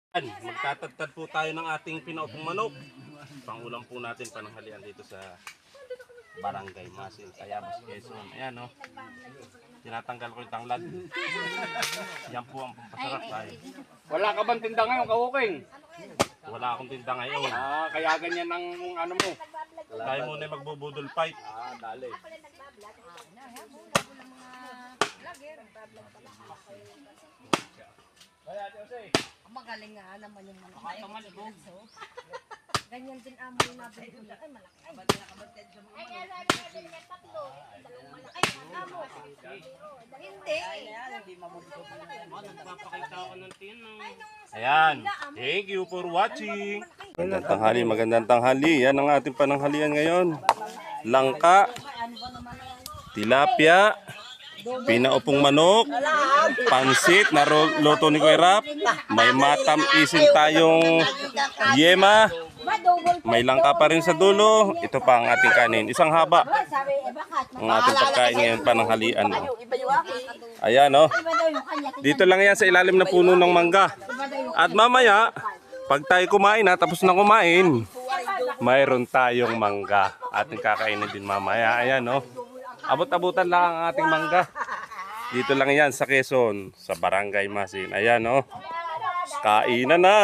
Magtatagtad po tayo ng ating pinaupong manok. Pangulam po natin pananghalian dito sa Barangay Masin, Tayabas, Quezon. Ayan o. Tinatanggal ko yung tanglad. Yan po ang pampasarap tayo. Wala ka bang tinda ngayon, Kawuking? Wala akong tinda ngayon. Kaya ganyan ang ano mo. Tayo muna yung magbubudol fight. Dali. Magaling nga naman yung mga pangaligo. Ganyan din amo yung nabili ko na. Ay, malaki. Ay, Ayan. Thank you for watching. Magandang tanghali. Yan ang ating pananghalian ngayon. Langka, tilapia, pinaupong manok, pansit na luto ni Kuya Rap. May matam-isin tayong yema. May langka pa rin sa dulo. Ito pa ang ating kanin. Isang haba. Ang ating pagkain ngayon pananghalian. Ayan o. Dito lang yan sa ilalim ng puno ng mangga. At mamaya, pag tayo kumain na, tapos na kumain, mayroon tayong mangga. Ating kakainin din mamaya. Ayan o. Abot-abutan lang ang ating mangga. Dito lang yan sa Quezon, sa Barangay Masin. Ayan o. Kainan na.